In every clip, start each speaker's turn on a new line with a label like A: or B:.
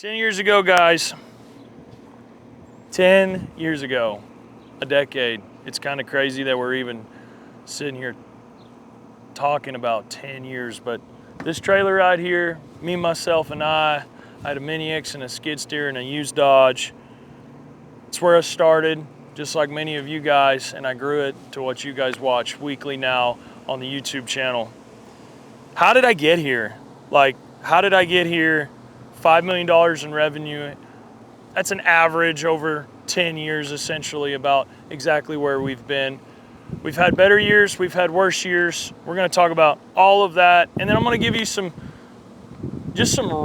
A: 10 years ago, guys. 10 years ago, a decade. It's kind of crazy that we're even sitting here talking about 10 years, but this trailer right here, me, myself, and I had a Mini X and a skid steer and a used Dodge. It's where I started, just like many of you guys, and I grew it to what you guys watch weekly now on the YouTube channel. How did I get here? How did I get here? $5 million in revenue. That's an average over 10 years, essentially, about exactly where we've been. We've had better years, we've had worse years. We're gonna talk about all of that, and then I'm gonna give you some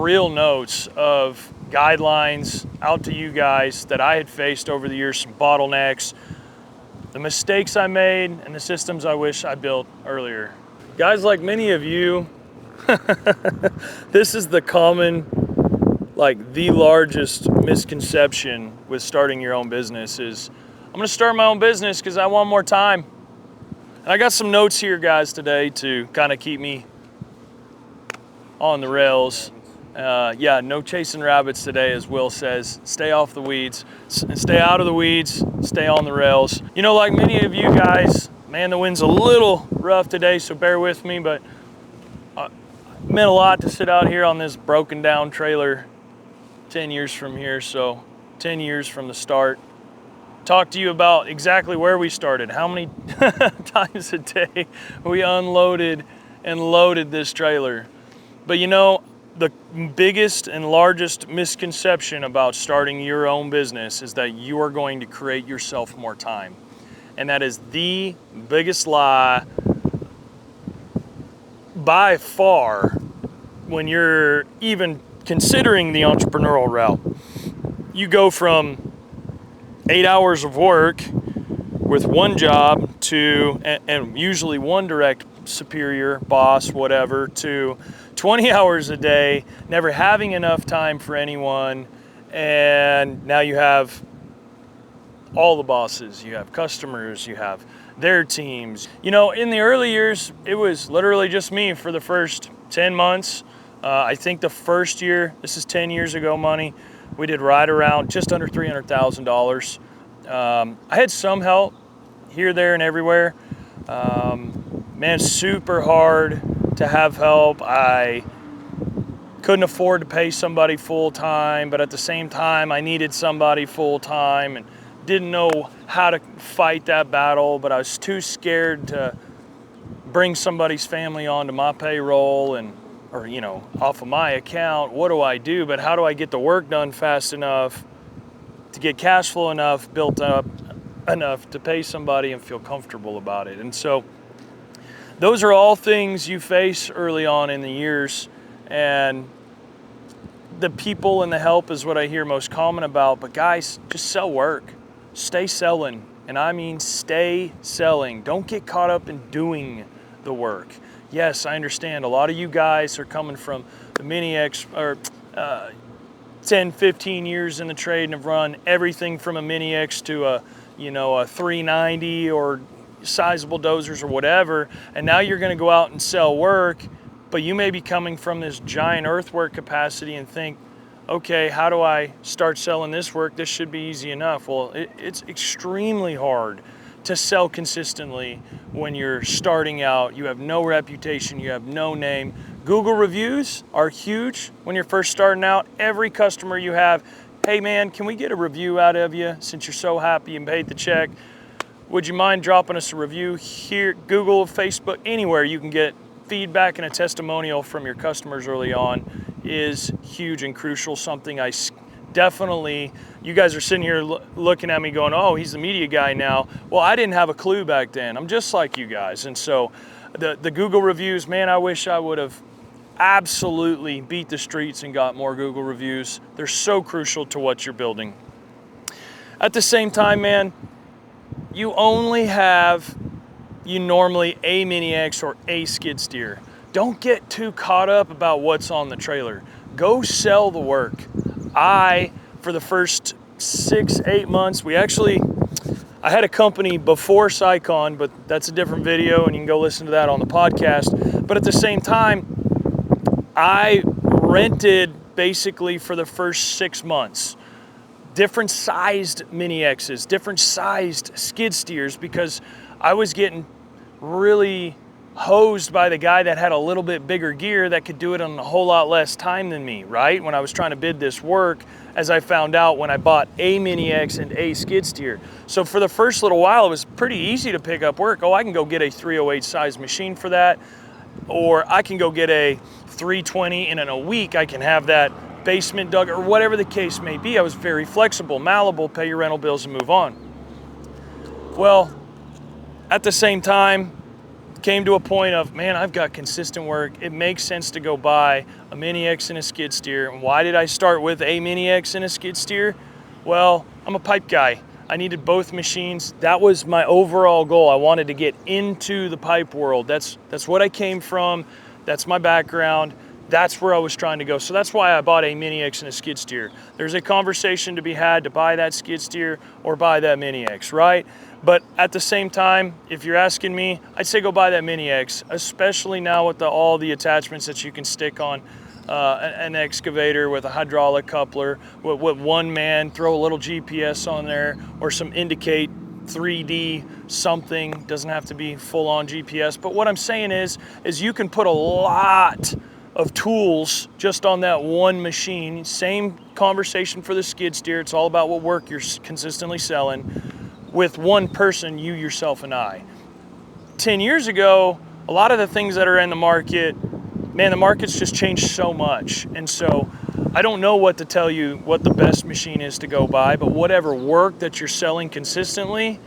A: real notes of guidelines out to you guys that I had faced over the years, some bottlenecks, the mistakes I made, and the systems I wish I built earlier. Guys, like many of you, this is the common, the largest misconception with starting your own business is, I'm gonna start my own business because I want more time. And I got some notes here, guys, today to kind of keep me on the rails. Yeah, no chasing rabbits today, as Will says. Stay off the weeds, stay out of the weeds, stay on the rails. You know, like many of you guys, man, the wind's a little rough today, so bear with me, but it meant a lot to sit out here on this broken down trailer 10 years from here, so 10 years from the start. Talk to you about exactly where we started, how many times a day we unloaded and loaded this trailer. But you know, the biggest and largest misconception about starting your own business is that you are going to create yourself more time. And that is the biggest lie by far when you're even considering the entrepreneurial route. You go from 8 hours of work with one job to, and usually one direct superior, boss, whatever, to 20 hours a day, never having enough time for anyone, and now you have all the bosses, you have customers, you have their teams. You know, in the early years, it was literally just me for the first 10 months. I think the first year, this is 10 years ago money, we did right around just under $300,000. I had some help here, there, and everywhere. Man, super hard to have help. I couldn't afford to pay somebody full time, but at the same time, I needed somebody full time and didn't know how to fight that battle, but I was too scared to bring somebody's family onto my payroll or you know, off of my account. What do I do? But how do I get the work done fast enough to get cash flow enough, built up enough to pay somebody and feel comfortable about it? And so those are all things you face early on in the years, and the people and the help is what I hear most common about. But guys, just sell work. Stay selling. And I mean stay selling. Don't get caught up in doing the work. Yes, I understand a lot of you guys are coming from the Mini X or 10, 15 years in the trade and have run everything from a Mini X to a 390 or sizable dozers or whatever, and now you're going to go out and sell work, but you may be coming from this giant earthwork capacity and think, okay, how do I start selling this work? This should be easy enough. Well, it's extremely hard to sell consistently when you're starting out. You have no reputation, you have no name. Google reviews are huge when you're first starting out. Every customer you have, hey man, can we get a review out of you since you're so happy and paid the check? Would you mind dropping us a review here? Google, Facebook, anywhere you can get feedback and a testimonial from your customers early on is huge and crucial. Something I definitely, you guys are sitting here looking at me going, oh, he's the media guy now. Well, I didn't have a clue back then. I'm just like you guys. And so the Google reviews, man, I wish I would have absolutely beat the streets and got more Google reviews. They're so crucial to what you're building. At the same time, man, you only have, normally a Mini X or a skid steer. Don't get too caught up about what's on the trailer. Go sell the work. For the first 6-8 months, I had a company before Sycon, but that's a different video and you can go listen to that on the podcast. But at the same time, I rented basically for the first 6 months. Different sized Mini X's, different sized skid steers, because I was getting really hosed by the guy that had a little bit bigger gear that could do it in a whole lot less time than me, right? When I was trying to bid this work, as I found out when I bought a Mini X and a skid steer. So for the first little while, it was pretty easy to pick up work. Oh, I can go get a 308 size machine for that, or I can go get a 320 and in a week I can have that basement dug, or whatever the case may be. I was very flexible, malleable, pay your rental bills and move on. Well, at the same time, came to a point of, man, I've got consistent work. It makes sense to go buy a Mini X and a skid steer. And why did I start with a Mini X and a skid steer? Well, I'm a pipe guy. I needed both machines. That was my overall goal. I wanted to get into the pipe world. That's what I came from. That's my background. That's where I was trying to go. So that's why I bought a Mini X and a skid steer. There's a conversation to be had to buy that skid steer or buy that Mini X, right? But at the same time, if you're asking me, I'd say go buy that Mini X, especially now with all the attachments that you can stick on an excavator with a hydraulic coupler, with one man, throw a little GPS on there or some indicate 3D something. Doesn't have to be full on GPS. But what I'm saying is you can put a lot of tools just on that one machine. Same conversation for the skid steer. It's all about what work you're consistently selling with one person, you, yourself, and I. 10 years ago, a lot of the things that are in the market, man, the market's just changed so much. And so I don't know what to tell you what the best machine is to go buy, but whatever work that you're selling consistently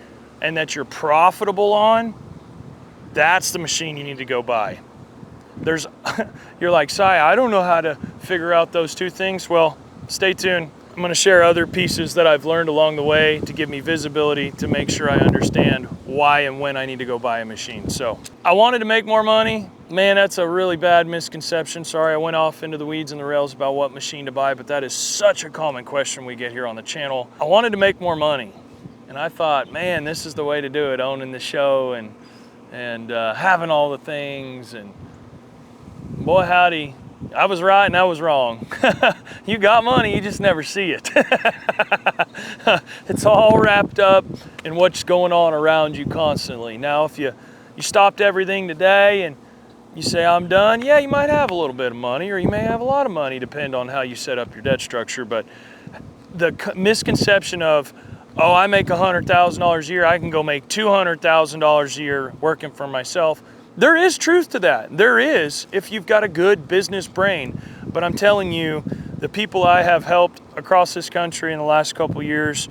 A: and that you're profitable on, that's the machine you need to go buy. You're like, Si, I don't know how to figure out those two things. Well, stay tuned. I'm going to share other pieces that I've learned along the way to give me visibility to make sure I understand why and when I need to go buy a machine. So I wanted to make more money. Man, that's a really bad misconception. Sorry, I went off into the weeds and the rails about what machine to buy, but that is such a common question we get here on the channel. I wanted to make more money, and I thought, man, this is the way to do it, owning the show and having all the things. And boy, howdy, I was right and I was wrong. You got money, you just never see it. It's all wrapped up in what's going on around you constantly. Now, if you stopped everything today and you say, I'm done, yeah, you might have a little bit of money, or you may have a lot of money, depending on how you set up your debt structure. But the misconception of, oh, I make $100,000 a year, I can go make $200,000 a year working for myself. There is truth to that. There is, if you've got a good business brain. But I'm telling you, the people I have helped across this country in the last couple years,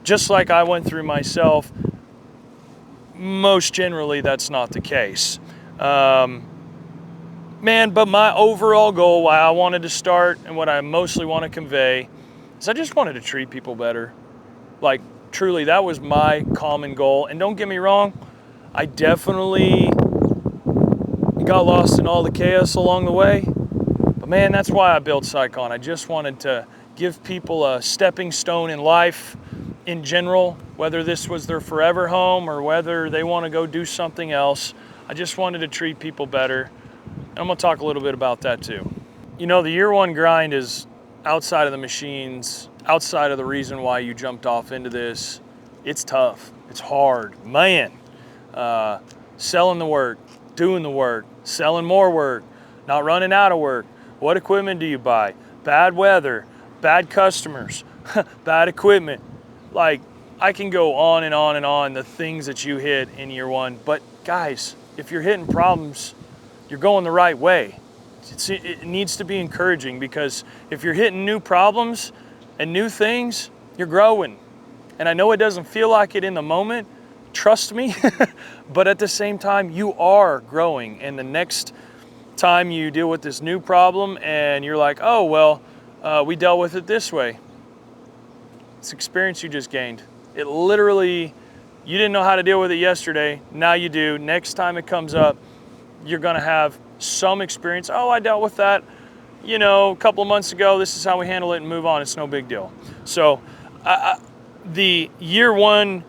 A: just like I went through myself, most generally that's not the case. Man, but my overall goal, why I wanted to start and what I mostly want to convey, is I just wanted to treat people better. Like, truly, that was my common goal. And don't get me wrong, I definitely got lost in all the chaos along the way. But man, that's why I built Sycon. I just wanted to give people a stepping stone in life in general, whether this was their forever home or whether they want to go do something else. I just wanted to treat people better. And I'm going to talk a little bit about that too. You know, the year one grind is outside of the machines, outside of the reason why you jumped off into this. It's tough. It's hard. Man, selling the work, doing the work, selling more work, not running out of work. What equipment do you buy? Bad weather, bad customers, bad equipment. Like, I can go on and on and on the things that you hit in year one. But guys, if you're hitting problems, you're going the right way. It needs to be encouraging, because if you're hitting new problems and new things, you're growing. And I know it doesn't feel like it in the moment, trust me, but at the same time, you are growing. And the next time you deal with this new problem and you're like, oh, well, we dealt with it this way. It's experience you just gained. It literally, you didn't know how to deal with it yesterday, now you do. Next time it comes up, you're gonna have some experience. Oh, I dealt with that, you know, a couple of months ago, this is how we handle it and move on, it's no big deal. So the year one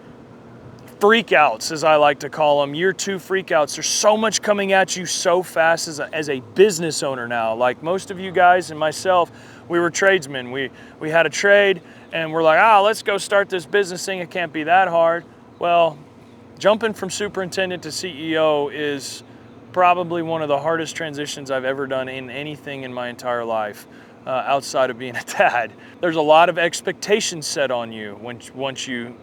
A: freakouts, as I like to call them, year two freakouts, there's so much coming at you so fast as a business owner now. Like most of you guys and myself, We were tradesmen. We had a trade, and we're like, let's go start this business thing. It can't be that hard. Well, jumping from superintendent to CEO is probably one of the hardest transitions I've ever done in anything in my entire life, outside of being a dad. There's a lot of expectations set on you once you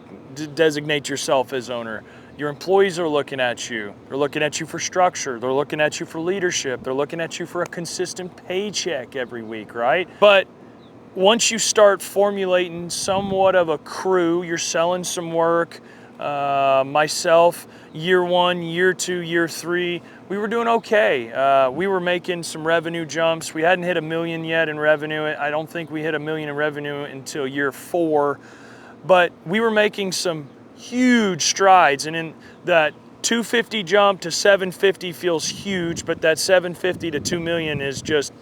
A: designate yourself as owner. Your employees are looking at you. They're looking at you for structure. They're looking at you for leadership. They're looking at you for a consistent paycheck every week, right? But once you start formulating somewhat of a crew, you're selling some work. Myself, year 1, year 2, year 3, we were doing okay. We were making some revenue jumps. We hadn't hit $1 million yet in revenue. I don't think we hit $1 million in revenue until year 4, but we were making some huge strides. And in that 250 jump to 750 feels huge, but that 750 to 2 million is just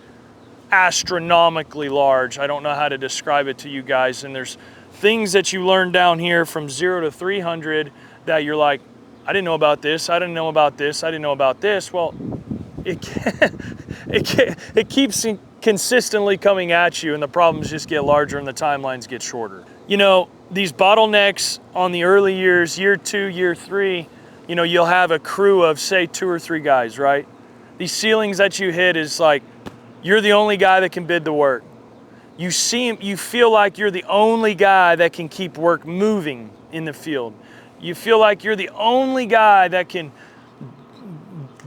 A: astronomically large. I don't know how to describe it to you guys. And there's things that you learn down here from 0 to 300 that you're like, I didn't know about this. I didn't know about this. I didn't know about this. Well, it keeps consistently coming at you, and the problems just get larger and the timelines get shorter. You know, these bottlenecks on the early years, year 2, year 3, you know, you'll have a crew of say 2 or 3 guys, right? These ceilings that you hit is like, you're the only guy that can bid the work. You feel like you're the only guy that can keep work moving in the field. You feel like you're the only guy that can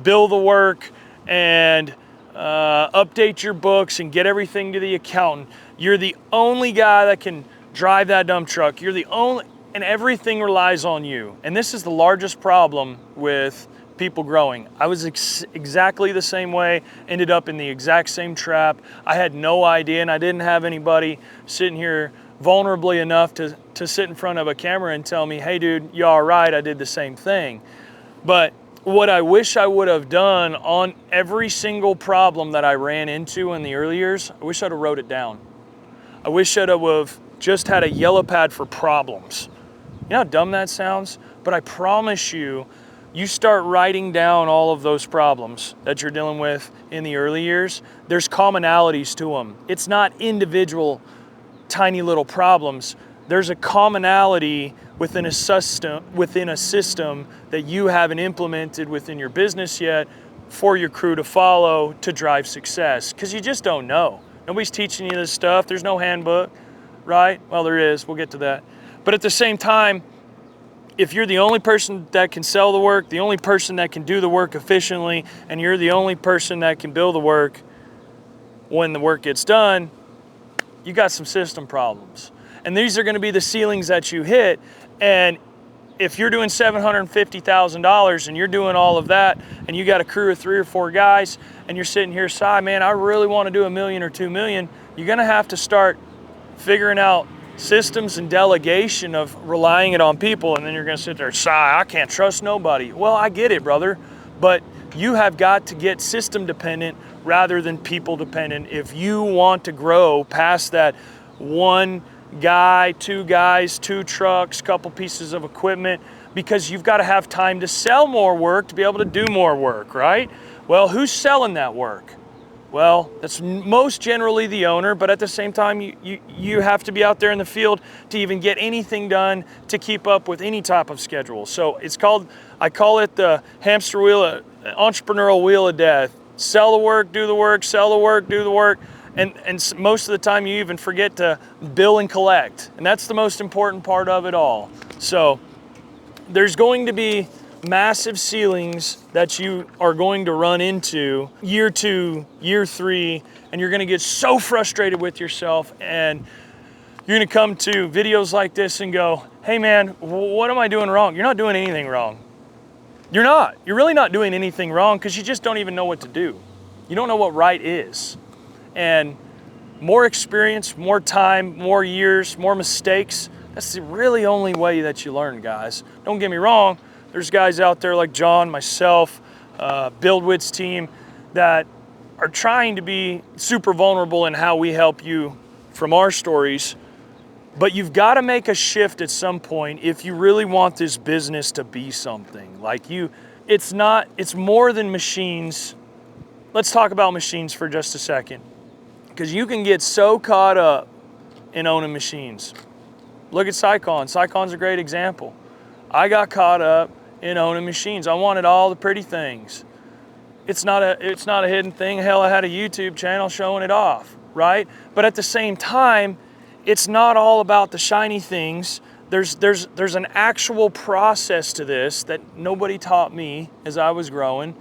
A: bill the work and update your books and get everything to the accountant. You're the only guy that can drive that dump truck. You're the only, and everything relies on you. And this is the largest problem with people growing. I was exactly the same way, ended up in the exact same trap. I had no idea, and I didn't have anybody sitting here vulnerably enough to sit in front of a camera and tell me, hey dude, you all right? I did the same thing. But what I wish I would have done on every single problem that I ran into in the early years, I wish I'd have wrote it down. I wish I'd have just had a yellow pad for problems. You know how dumb that sounds? But I promise you, you start writing down all of those problems that you're dealing with in the early years, there's commonalities to them. It's not individual tiny little problems. There's a commonality within a system that you haven't implemented within your business yet for your crew to follow to drive success, because you just don't know. Nobody's teaching you this stuff. There's no handbook, right? Well, there is. We'll get to that. But at the same time, if you're the only person that can sell the work, the only person that can do the work efficiently, and you're the only person that can bill the work when the work gets done, you got some system problems. And these are going to be the ceilings that you hit. And if you're doing $750,000 and you're doing all of that, and you got a crew of 3 or 4 guys, and you're sitting here, man, I really want to do $1 million or $2 million, you're going to have to start figuring out systems and delegation of relying it on people. And then you're going to sit there, I can't trust nobody. Well, I get it, brother, but you have got to get system dependent rather than people dependent if you want to grow past that 1 guy, 2 guys, 2 trucks, couple pieces of equipment, because you've got to have time to sell more work to be able to do more work, right? Well, who's selling that work? Well, that's most generally the owner, but at the same time, you have to be out there in the field to even get anything done to keep up with any type of schedule. So I call it the hamster wheel, entrepreneurial wheel of death. Sell the work, do the work, sell the work, do the work. And most of the time you even forget to bill and collect. And that's the most important part of it all. So there's going to be massive ceilings that you are going to run into year 2, year 3, and you're going to get so frustrated with yourself, and you're going to come to videos like this and go, hey man, what am I doing wrong? You're not doing anything wrong. You're not. You're really not doing anything wrong, because you just don't even know what to do. You don't know what right is. And more experience, more time, more years, more mistakes, that's the really only way that you learn, guys. Don't get me wrong. There's guys out there like John, myself, BuildWit's team that are trying to be super vulnerable in how we help you from our stories. But you've got to make a shift at some point if you really want this business to be something. It's more than machines. Let's talk about machines for just a second. Because you can get so caught up in owning machines. Look at Sycon. Sycon's a great example. I got caught up in owning machines. I wanted all the pretty things. It's not a hidden thing. Hell, I had a YouTube channel showing it off, right? But at the same time, it's not all about the shiny things. There's an actual process to this that nobody taught me as I was growing.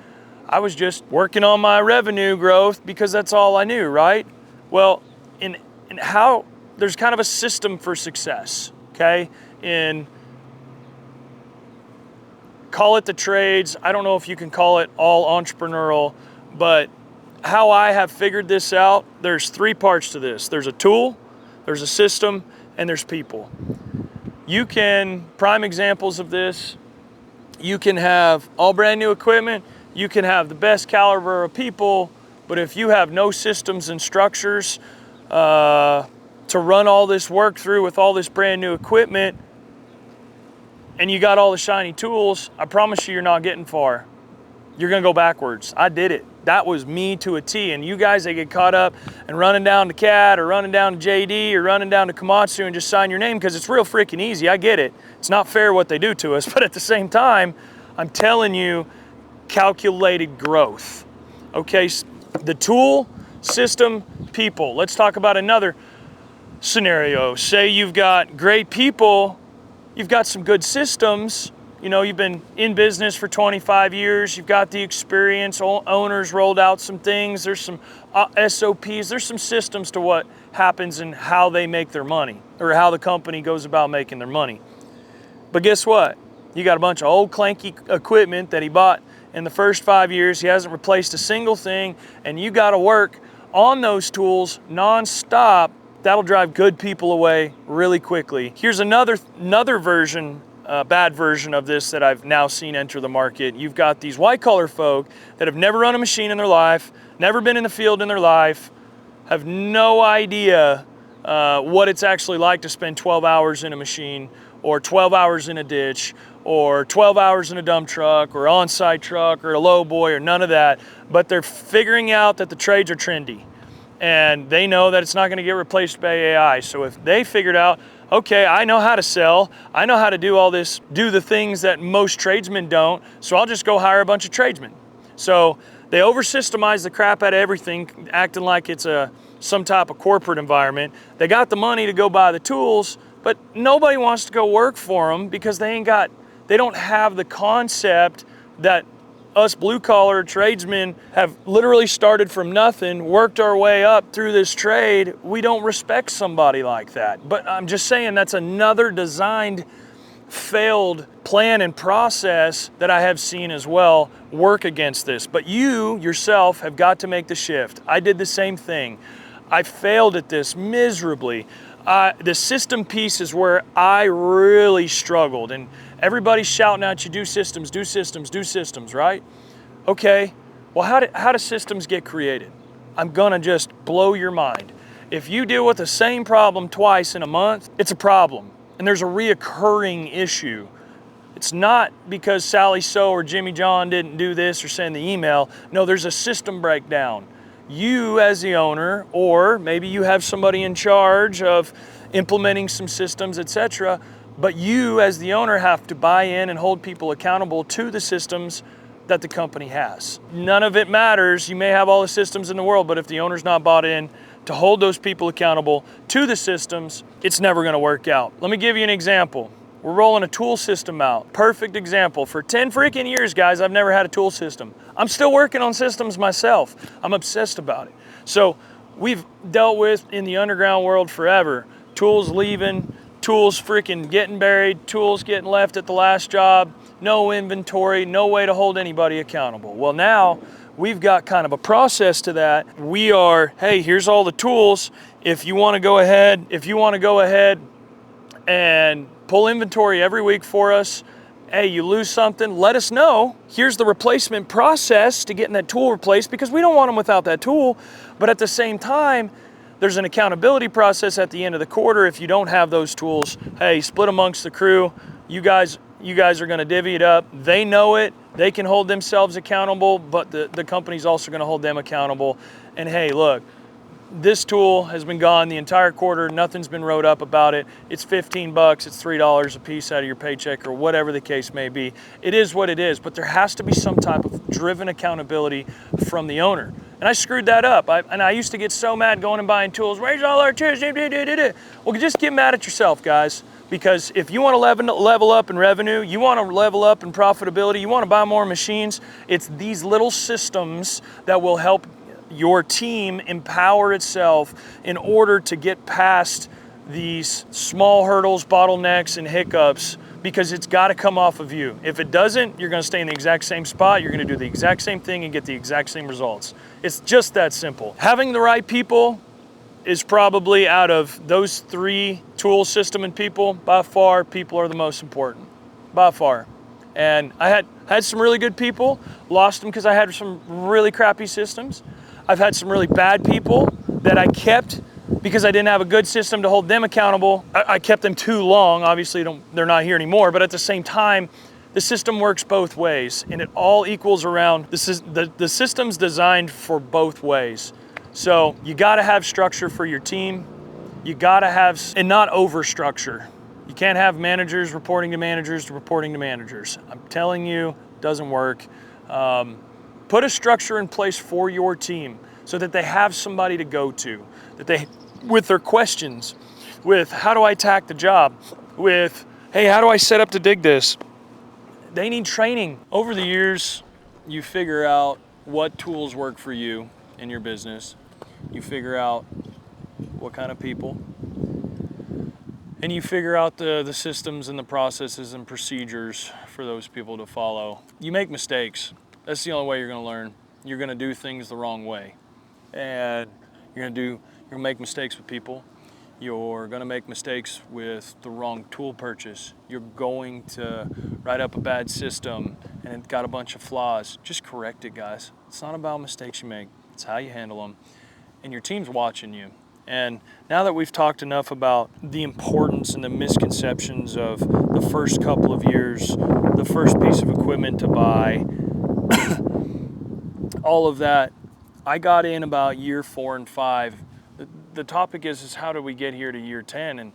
A: I was just working on my revenue growth because that's all I knew, right? Well, in how there's kind of a system for success, okay? Call it the trades. I don't know if you can call it all entrepreneurial, but how I have figured this out, there's 3 parts to this. There's a tool, there's a system, and there's people. You can, prime examples of this, you can have all brand new equipment, you can have the best caliber of people, but if you have no systems and structures to run all this work through with all this brand new equipment, and you got all the shiny tools, I promise you're not getting far. You're gonna go backwards. I did it. That was me to a T. And you guys that get caught up and running down to CAD or running down to JD or running down to Komatsu and just sign your name because it's real freaking easy. I get it. It's not fair what they do to us, but at the same time, I'm telling you, calculated growth. Okay, the tool, system, people. Let's talk about another scenario. Say you've got great people, you've got some good systems, you know, you've been in business for 25 years, you've got the experience, owners rolled out some things, there's some SOPs, there's some systems to what happens and how they make their money, or how the company goes about making their money. But guess what? You got a bunch of old clanky equipment that he bought in the first 5 years, he hasn't replaced a single thing, and you gotta work on those tools non-stop. That'll drive good people away really quickly. Here's another version, bad version of this that I've now seen enter the market. You've got these white collar folk that have never run a machine in their life, never been in the field in their life, have no idea what it's actually like to spend 12 hours in a machine, or 12 hours in a ditch, or 12 hours in a dump truck, or on-site truck, or a low boy, or none of that. But they're figuring out that the trades are trendy. And they know that it's not going to get replaced by AI. So if they figured out, okay, I know how to sell, I know how to do all this, do the things that most tradesmen don't, so I'll just go hire a bunch of tradesmen. So they over-systemize the crap out of everything, acting like it's some type of corporate environment. They got the money to go buy the tools, but nobody wants to go work for them because they don't have the concept that us blue-collar tradesmen have literally started from nothing, worked our way up through this trade. We don't respect somebody like that. But I'm just saying that's another designed, failed plan and process that I have seen as well work against this. But you yourself have got to make the shift. I did the same thing. I failed at this miserably. The system piece is where I really struggled, and everybody's shouting at you, do systems, do systems, do systems, right? Okay, well, how do systems get created? I'm gonna just blow your mind. If you deal with the same problem twice in a month, it's a problem, and there's a reoccurring issue. It's not because Sally So or Jimmy John didn't do this or send the email. No, there's a system breakdown. You as the owner, or maybe you have somebody in charge of implementing some systems, etc., but you as the owner have to buy in and hold people accountable to the systems that the company has. None of it matters. You may have all the systems in the world, but if the owner's not bought in to hold those people accountable to the systems, it's never gonna work out. Let me give you an example. We're rolling a tool system out. Perfect example. For 10 freaking years, guys, I've never had a tool system. I'm still working on systems myself. I'm obsessed about it. So we've dealt with in the underground world forever. Tools leaving, tools freaking getting buried, tools getting left at the last job, no inventory, no way to hold anybody accountable. Well, now we've got kind of a process to that. We are, hey, here's all the tools. If you want to go ahead and pull inventory every week for us, hey, you lose something, let us know. Here's the replacement process to getting that tool replaced, because we don't want them without that tool. But at the same time, there's an accountability process at the end of the quarter. If you don't have those tools, hey, split amongst the crew. You guys are gonna divvy it up. They know it, they can hold themselves accountable, but the company's also gonna hold them accountable. And hey, look, this tool has been gone the entire quarter, nothing's been wrote up about it, it's 15 bucks, it's $3 a piece out of your paycheck, or whatever the case may be. It is what it is, but there has to be some type of driven accountability from the owner. And I screwed that up. I used to get so mad going and buying tools. Where's all our tools? Well, just get mad at yourself, guys. Because if you want to level up in revenue, you want to level up in profitability, you want to buy more machines, it's these little systems that will help your team empower itself in order to get past these small hurdles, bottlenecks, and hiccups, because it's got to come off of you. If it doesn't, you're going to stay in the exact same spot, you're going to do the exact same thing and get the exact same results. It's just that simple. Having the right people is probably, out of those three, tool, system, and people, by far, people are the most important, by far. And I had some really good people, lost them because I had some really crappy systems. I've had some really bad people that I kept because I didn't have a good system to hold them accountable. I kept them too long. Obviously, they're not here anymore, but at the same time, the system works both ways, and it all equals around, the system's designed for both ways. So you gotta have structure for your team. You gotta have, and not over structure. You can't have managers reporting to managers to reporting to managers. I'm telling you, it doesn't work. Put a structure in place for your team so that they have somebody to go to, that they, with their questions, with how do I attack the job, with, hey, how do I set up to dig this? They need training. Over the years, you figure out what tools work for you in your business. You figure out what kind of people, and you figure out the systems and the processes and procedures for those people to follow. You make mistakes. That's the only way you're gonna learn. You're gonna do things the wrong way. And you're gonna make mistakes with people. You're gonna make mistakes with the wrong tool purchase. You're going to write up a bad system and it's got a bunch of flaws. Just correct it, guys. It's not about mistakes you make. It's how you handle them. And your team's watching you. And now that we've talked enough about the importance and the misconceptions of the first couple of years, the first piece of equipment to buy, all of that, I got in about year 4 and 5. The topic is how do we get here to year 10? And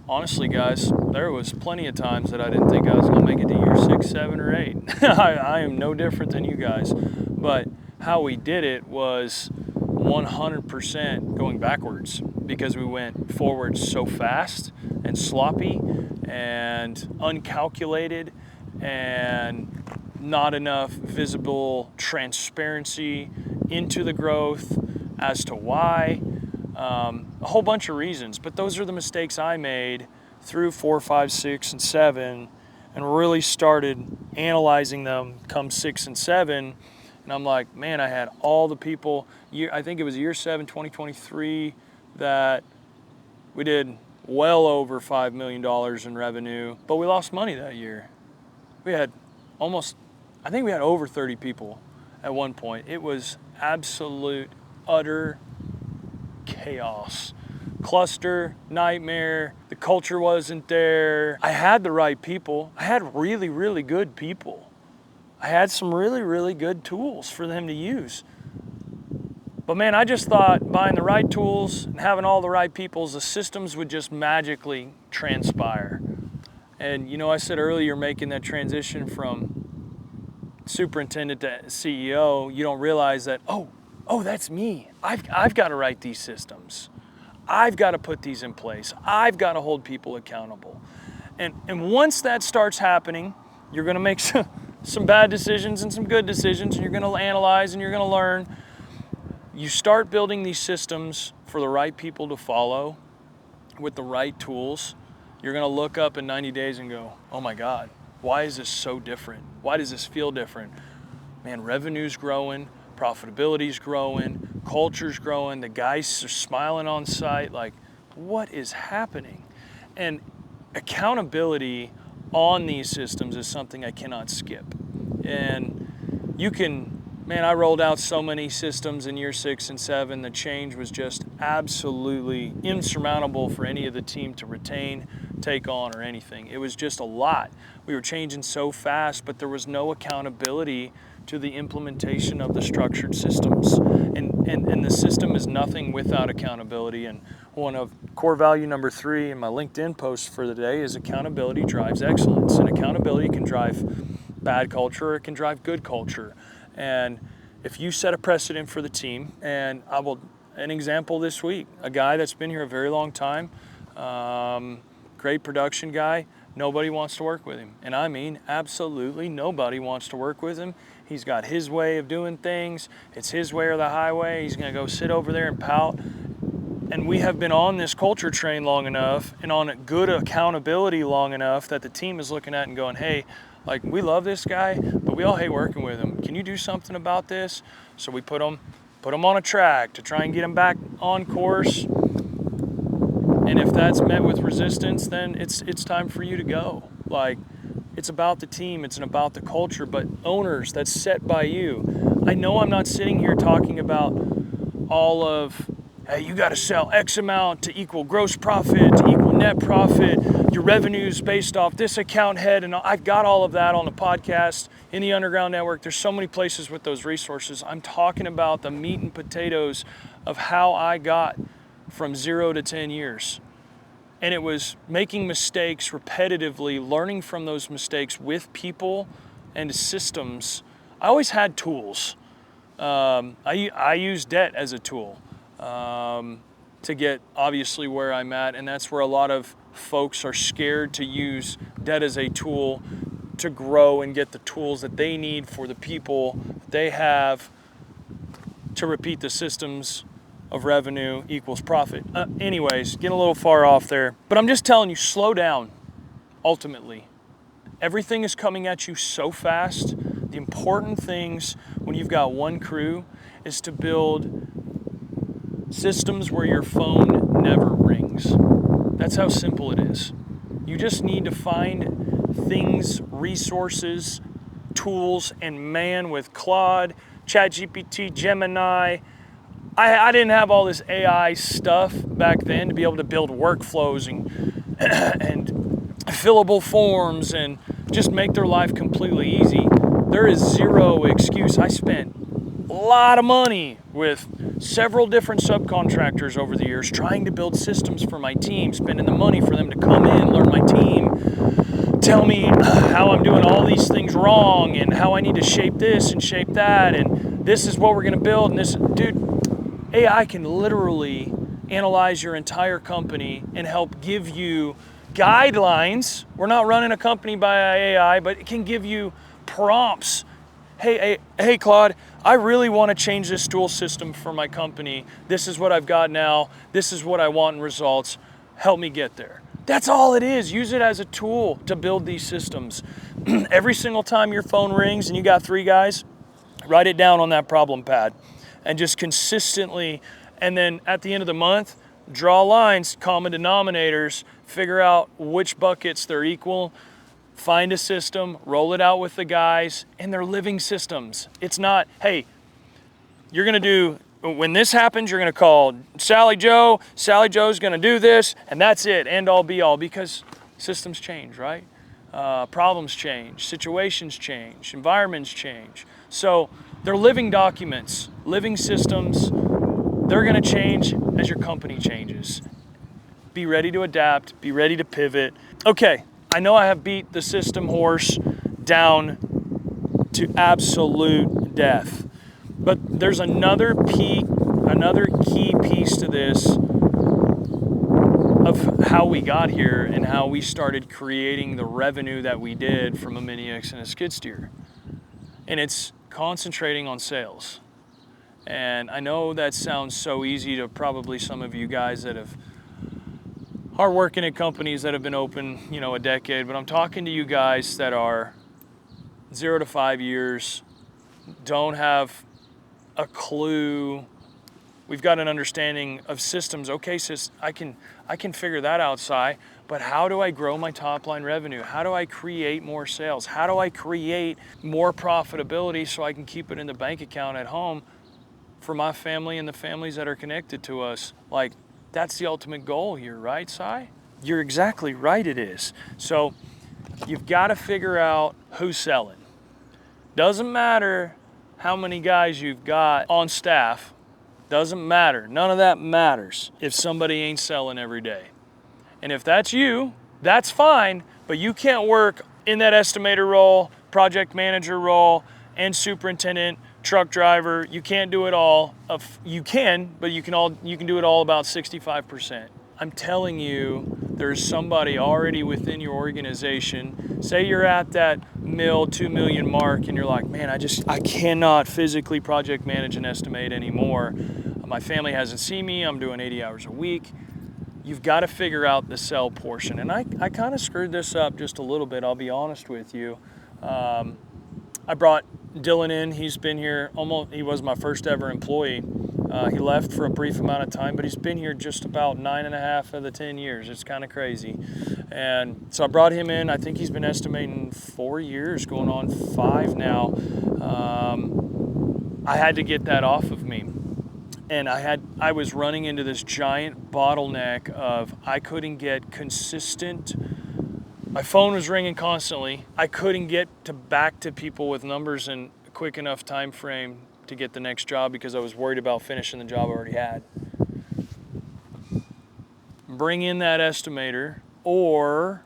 A: honestly, guys, there was plenty of times that I didn't think I was going to make it to year 6, 7, or 8. I am no different than you guys. But how we did it was 100% going backwards, because we went forward so fast and sloppy and uncalculated and not enough visible transparency into the growth as to why. A whole bunch of reasons, but those are the mistakes I made through 4, 5, 6, and 7, and really started analyzing them come 6 and 7. And I'm like, man, I had all the people, I think it was year 7, 2023, that we did well over $5 million in revenue, but we lost money that year. We had I think we had over 30 people at one point. It was absolute, utter chaos. Cluster, nightmare, the culture wasn't there. I had the right people. I had really, really good people. I had some really, really good tools for them to use. But man, I just thought buying the right tools and having all the right people, the systems would just magically transpire. And you know, I said earlier, making that transition from superintendent to CEO, you don't realize that, oh, that's me. I've got to write these systems. I've got to put these in place. I've got to hold people accountable. And once that starts happening, you're going to make some bad decisions and some good decisions, and you're going to analyze and you're going to learn. You start building these systems for the right people to follow with the right tools. You're going to look up in 90 days and go, oh my God, why is this so different? Why does this feel different? Man, revenue's growing, profitability's growing, culture's growing, the guys are smiling on site, like, what is happening? And accountability on these systems is something I cannot skip. And you can Man, I rolled out so many systems in year 6 and 7. The change was just absolutely insurmountable for any of the team to retain, take on, or anything. It was just a lot. We were changing so fast, but there was no accountability to the implementation of the structured systems. And the system is nothing without accountability. And one of core value number 3 in my LinkedIn post for the day is accountability drives excellence. And accountability can drive bad culture, or it can drive good culture. And if you set a precedent for the team, and an example this week, a guy that's been here a very long time, great production guy, nobody wants to work with him. And I mean, absolutely nobody wants to work with him. He's got his way of doing things. It's his way or the highway. He's gonna go sit over there and pout. And we have been on this culture train long enough and on good accountability long enough that the team is looking at and going, hey, like, we love this guy, but we all hate working with him. Can you do something about this? So we put him on a track to try and get him back on course. And if that's met with resistance, then it's time for you to go. Like, it's about the team, it's about the culture, but owners, that's set by you. I know I'm not sitting here talking about all of, hey, you got to sell X amount to equal gross profit, to equal net profit. Your revenue's based off this account head, and I've got all of that on the podcast, in the Underground Network. There's so many places with those resources. I'm talking about the meat and potatoes of how I got from 0 to 10 years. And it was making mistakes repetitively, learning from those mistakes with people and systems. I always had tools. I use debt as a tool to get obviously where I'm at, and that's where a lot of folks are scared to use debt as a tool to grow and get the tools that they need for the people they have to repeat the systems of revenue equals profit. Anyways, getting a little far off there, but I'm just telling you, slow down. Ultimately, everything is coming at you so fast. The important things when you've got one crew is to build systems where your phone never rings. That's how simple it is. You just need to find things, resources, tools, and man, with Claude, ChatGPT, Gemini, I didn't have all this AI stuff back then to be able to build workflows and fillable forms and just make their life completely easy. There is zero excuse. I spent a lot of money with several different subcontractors over the years trying to build systems for my team, spending the money for them to come in, learn my team, tell me how I'm doing all these things wrong and how I need to shape this and shape that, and this is what we're gonna build, and this, dude, AI can literally analyze your entire company and help give you guidelines. We're not running a company by AI, but it can give you prompts. Hey, Claude, I really want to change this stool system for my company. This is what I've got now. This is what I want in results. Help me get there. That's all it is. Use it as a tool to build these systems. Every single time your phone rings and you got 3 guys, write it down on that problem pad and just consistently, and then at the end of the month, draw lines, common denominators, figure out which buckets they're equal, find a system, roll it out with the guys, and they're living systems. It's not, hey, you're gonna do, when this happens, you're gonna call Sally Joe, Sally Joe's gonna do this, and that's it, end all be all, because systems change, right? Problems change, situations change, environments change. So they're living documents, living systems. They're gonna change as your company changes. Be ready to adapt, be ready to pivot. Okay, I know I have beat the system horse down to absolute death, but there's another key piece to this of how we got here and how we started creating the revenue that we did from a Mini X and a skid steer. And it's concentrating on sales. And I know that sounds so easy to probably some of you guys that are working at companies that have been open, a decade, but I'm talking to you guys that are 0 to 5 years, don't have a clue We've got an understanding of systems. Okay, I can figure that out, Si, but how do I grow my top line revenue? How do I create more sales? How do I create more profitability so I can keep it in the bank account at home for my family and the families that are connected to us? Like, that's the ultimate goal here, right, Si? You're exactly right, it is. So you've got to figure out who's selling. Doesn't matter how many guys you've got on staff. Doesn't matter. None of that matters if somebody ain't selling every day. And if that's you, that's fine, but you can't work in that estimator role, project manager role, and superintendent, truck driver. You can't do it all. You can, but you can do it all about 65%. I'm telling you, there's somebody already within your organization. Say you're at that 2 million mark and you're like, man, I cannot physically project manage and estimate anymore. My family hasn't seen me. I'm doing 80 hours a week. You've got to figure out the sell portion. And I kind of screwed this up just a little bit, I'll be honest with you. I brought Dylan in. He's been here he was my first ever employee. He left for a brief amount of time, but he's been here just about 9.5 of the 10 years. It's kind of crazy. And so I brought him in. I think he's been estimating 4 years, going on 5 now. I had to get that off of me. And I was running into this giant bottleneck of I couldn't get consistent. My phone was ringing constantly. I couldn't get back to people with numbers in a quick enough time frame to get the next job because I was worried about finishing the job I already had. Bring in that estimator, or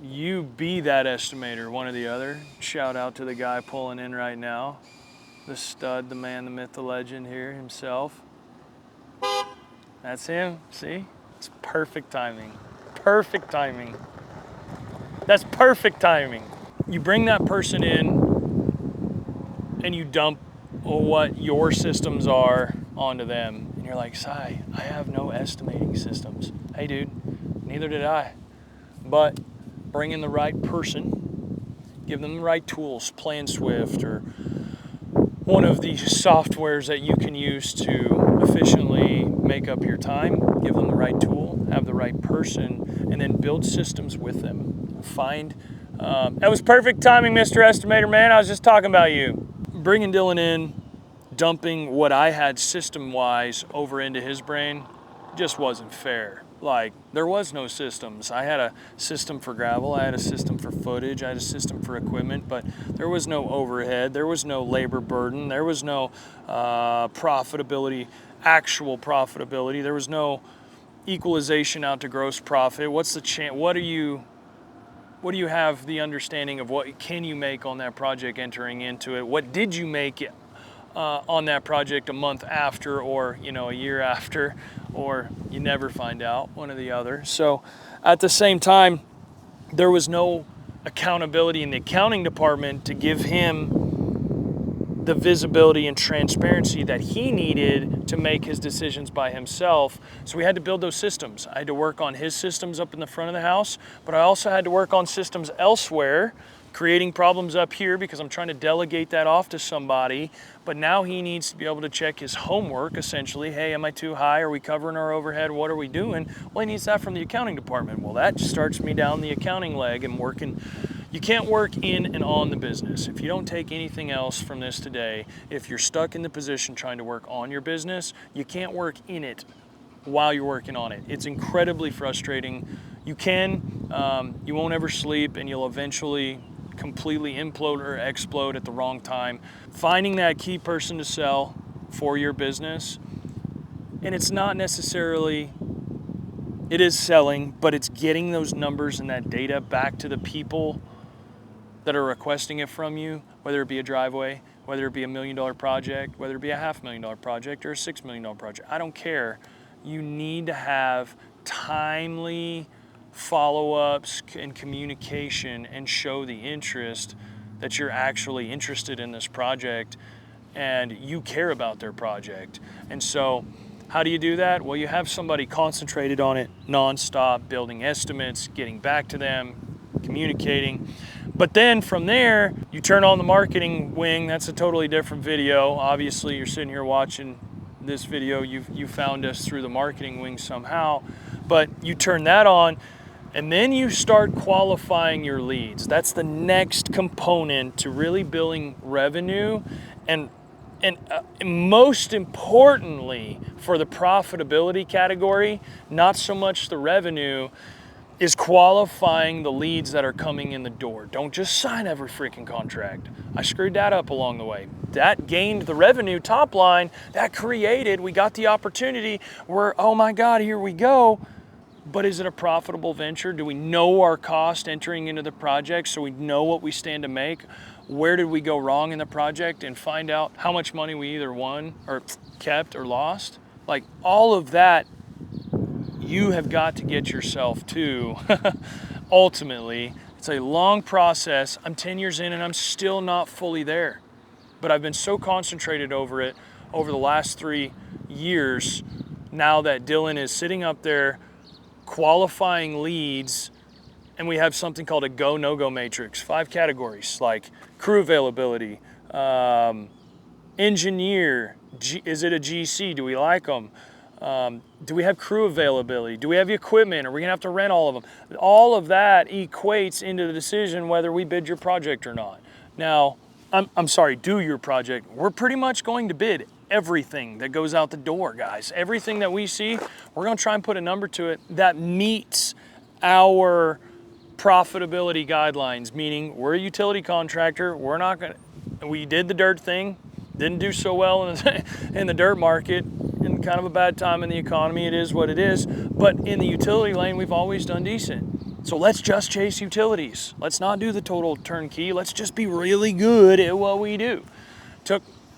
A: you be that estimator, one or the other. Shout out to the guy pulling in right now. The stud, the man, the myth, the legend here himself. That's him, see? It's perfect timing. Perfect timing. That's perfect timing. You bring that person in and you dump what your systems are onto them. And you're like, Si, I have no estimating systems. Hey dude, neither did I. But bring in the right person, give them the right tools, Plan Swift or one of the softwares that you can use to efficiently make up your time, give them the right tool, have the right person, and then build systems with them. That was perfect timing, Mr. Estimator, man. I was just talking about you. Bringing Dylan in, dumping what I had system-wise over into his brain just wasn't fair. Like, there was no systems. I had a system for gravel, I had a system for footage, I had a system for equipment, but there was no overhead, there was no labor burden, there was no profitability, actual profitability, there was no equalization out to gross profit. What's the chance? What do you have the understanding of what can you make on that project entering into it? What did you make on that project a month after, or a year after, or you never find out, one or the other. So at the same time, there was no accountability in the accounting department to give him the visibility and transparency that he needed to make his decisions by himself. So we had to build those systems. I had to work on his systems up in the front of the house, but I also had to work on systems elsewhere, creating problems up here because I'm trying to delegate that off to somebody. But now he needs to be able to check his homework, essentially. Hey, am I too high? Are we covering our overhead? What are we doing? Well, he needs that from the accounting department. Well, that starts me down the accounting leg and working. You can't work in and on the business. If you don't take anything else from this today, if you're stuck in the position trying to work on your business, you can't work in it while you're working on it. It's incredibly frustrating. You won't ever sleep, and you'll eventually completely implode or explode at the wrong time. Finding that key person to sell for your business, and it's not necessarily, it is selling, but it's getting those numbers and that data back to the people that are requesting it from you, whether it be a driveway, whether it be $1 million project, whether it be a $500,000 project or a $6 million project. I don't care. You need to have timely follow-ups and communication and show the interest that you're actually interested in this project and you care about their project. And so how do you do that? Well, you have somebody concentrated on it nonstop, building estimates, getting back to them, communicating. But then from there, you turn on the marketing wing. That's a totally different video. Obviously, you're sitting here watching this video. You found us through the marketing wing somehow. But you turn that on, and then you start qualifying your leads. That's the next component to really building revenue. And most importantly, for the profitability category, not so much the revenue, is qualifying the leads that are coming in the door. Don't just sign every freaking contract. I screwed that up along the way. That gained the revenue top line. That created, we got the opportunity where, oh my God, here we go. But is it a profitable venture? Do we know our cost entering into the project so we know what we stand to make? Where did we go wrong in the project, and find out how much money we either won or kept or lost? Like, all of that, you have got to get yourself to. Ultimately, it's a long process. I'm 10 years in and I'm still not fully there. But I've been so concentrated over it over the last 3 years now that Dylan is sitting up there qualifying leads, and we have something called a go, no-go matrix, 5 categories, like crew availability, engineer, is it a GC, do we like them? Do we have crew availability? Do we have the equipment? Are we gonna have to rent all of them? All of that equates into the decision whether we bid your project or not. Now, I'm sorry, do your project. We're pretty much going to bid everything that goes out the door, guys. Everything that we see, we're gonna try and put a number to it that meets our profitability guidelines, meaning we're a utility contractor. We did the dirt thing, didn't do so well in the dirt market, in kind of a bad time in the economy. It is what it is. But in the utility lane, we've always done decent. So let's just chase utilities. Let's not do the total turnkey. Let's just be really good at what we do.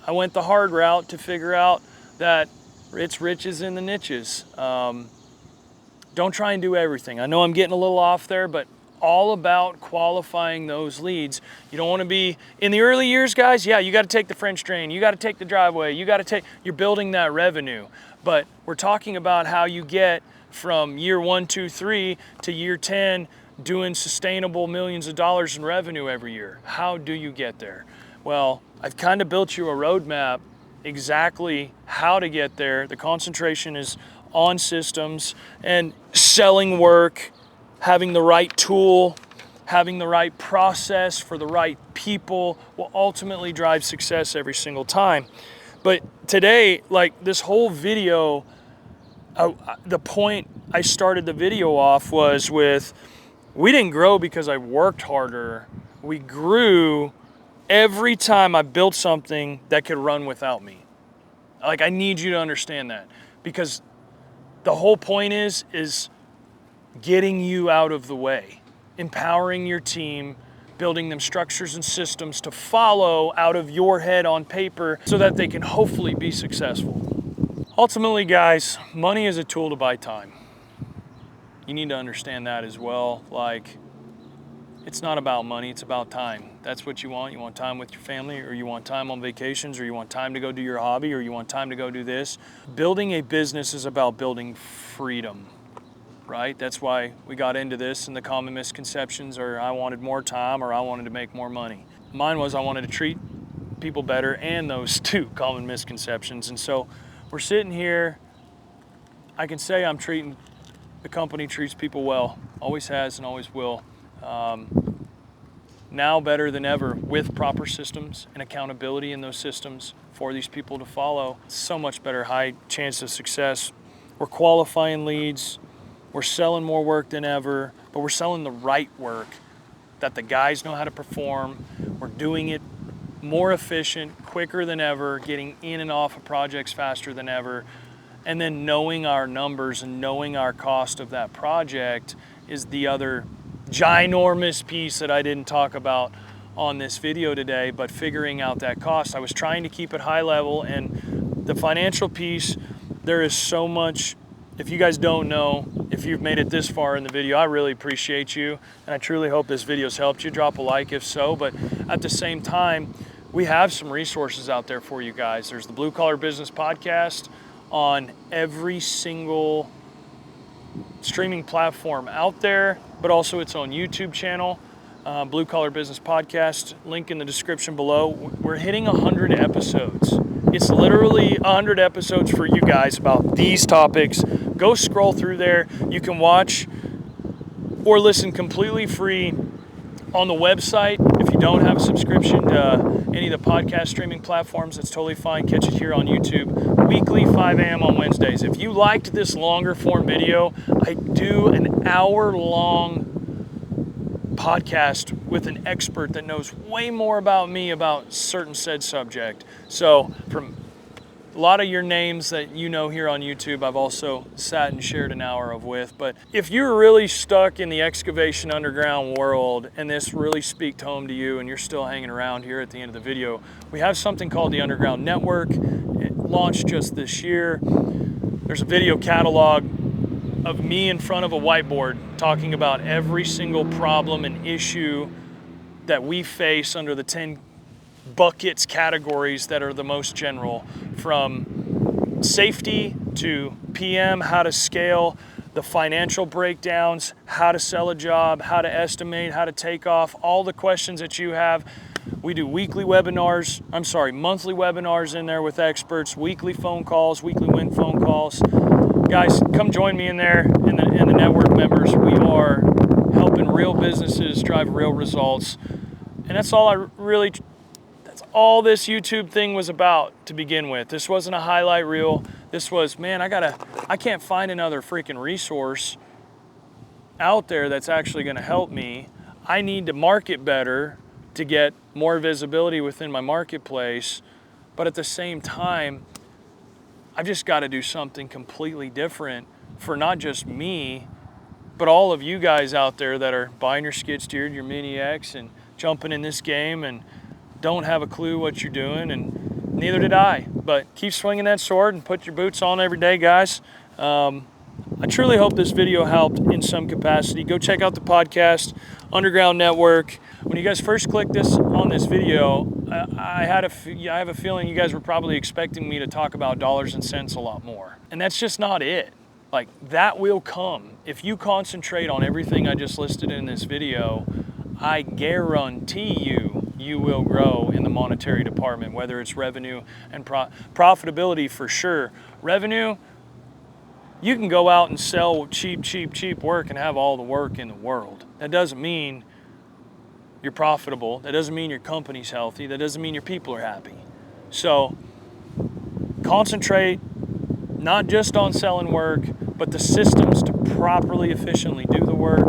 A: I went the hard route to figure out that it's riches in the niches. Don't try and do everything. I know I'm getting a little off there, but all about qualifying those leads. You don't want to be, in the early years, guys, yeah, you got to take the French drain, you got to take the driveway, you're building that revenue. But we're talking about how you get from year 1, 2, 3 to year 10 doing sustainable millions of dollars in revenue every year. How do you get there? Well, I've kind of built you a roadmap exactly how to get there. The concentration is on systems and selling work, having the right tool, having the right process for the right people will ultimately drive success every single time. But today, like this whole video, the point I started the video off was with, we didn't grow because I worked harder. We grew every time I built something that could run without me. Like, I need you to understand that, because the whole point is getting you out of the way, empowering your team, building them structures and systems to follow out of your head on paper so that they can hopefully be successful. Ultimately, guys, money is a tool to buy time. You need to understand that as well. Like, it's not about money, it's about time. That's what you want. You want time with your family, or you want time on vacations, or you want time to go do your hobby, or you want time to go do this. Building a business is about building freedom, right? That's why we got into this, and the common misconceptions are I wanted more time or I wanted to make more money. Mine was I wanted to treat people better, and those two common misconceptions. And so we're sitting here, I can say the company treats people well, always has and always will. Now better than ever, with proper systems and accountability in those systems for these people to follow. So much better, high chance of success. We're qualifying leads, we're selling more work than ever, but we're selling the right work that the guys know how to perform. We're doing it more efficient, quicker than ever, getting in and off of projects faster than ever. And then knowing our numbers and knowing our cost of that project is the other ginormous piece that I didn't talk about on this video today, but figuring out that cost. I was trying to keep it high level, and the financial piece, there is so much. If you guys don't know, if you've made it this far in the video, I really appreciate you, and I truly hope this video's helped you. Drop a like if so, but at the same time, we have some resources out there for you guys. There's the Blue Collar Business Podcast on every single streaming platform out there, but also its own YouTube channel. Blue Collar Business Podcast, link in the description below. We're hitting 100 episodes. It's literally 100 episodes for you guys about these topics. Go scroll through there. You can watch or listen completely free on the website. If you don't have a subscription to any of the podcast streaming platforms, that's totally fine. Catch it here on YouTube, weekly 5 a.m. on Wednesdays. If you liked this longer form video, I do an hour-long podcast with an expert that knows way more about me about certain said subject. So from a lot of your names that you know here on YouTube, I've also sat and shared an hour of with. But if you're really stuck in the excavation underground world and this really speaks home to you and you're still hanging around here at the end of the video, we have something called the Underground Network. It launched just this year. There's a video catalog of me in front of a whiteboard talking about every single problem and issue that we face under the 10 buckets categories that are the most general, from safety to PM, how to scale, the financial breakdowns, how to sell a job, how to estimate, how to take off, all the questions that you have. We do monthly webinars in there with experts, weekly phone calls, weekly win phone calls. Guys, come join me in there, in the network members. We are helping real businesses drive real results. And that's all all this YouTube thing was about to begin with. This wasn't a highlight reel. This was, man, I can't find another freaking resource out there that's actually gonna help me. I need to market better to get more visibility within my marketplace. But at the same time, I've just got to do something completely different for not just me, but all of you guys out there that are buying your skid steered, your Mini X, and jumping in this game and don't have a clue what you're doing, and neither did I. But keep swinging that sword and put your boots on every day, guys. I truly hope this video helped in some capacity. Go check out the podcast, Underground Network. When you guys first clicked on this video, I have a feeling you guys were probably expecting me to talk about dollars and cents a lot more. And that's just not it. Like, that will come. If you concentrate on everything I just listed in this video, I guarantee you will grow in the monetary department, whether it's revenue and profitability for sure. Revenue, you can go out and sell cheap work and have all the work in the world. That doesn't mean you're profitable. That doesn't mean your company's healthy. That doesn't mean your people are happy. So concentrate not just on selling work, but the systems to properly, efficiently do the work.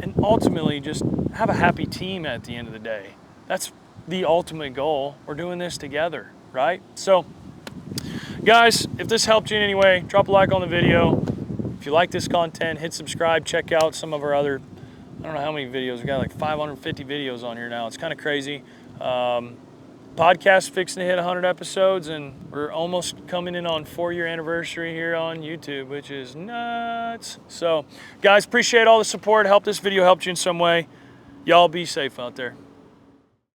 A: And ultimately, just have a happy team at the end of the day. That's the ultimate goal. We're doing this together, right? So, guys, if this helped you in any way, drop a like on the video. If you like this content, hit subscribe. Check out some of our other, I don't know how many videos. We got like 550 videos on here now. It's kind of crazy. Podcast fixing to hit 100 episodes, and we're almost coming in on 4-year anniversary here on YouTube, which is nuts. So, guys, appreciate all the support. Hope this video helped you in some way. Y'all be safe out there.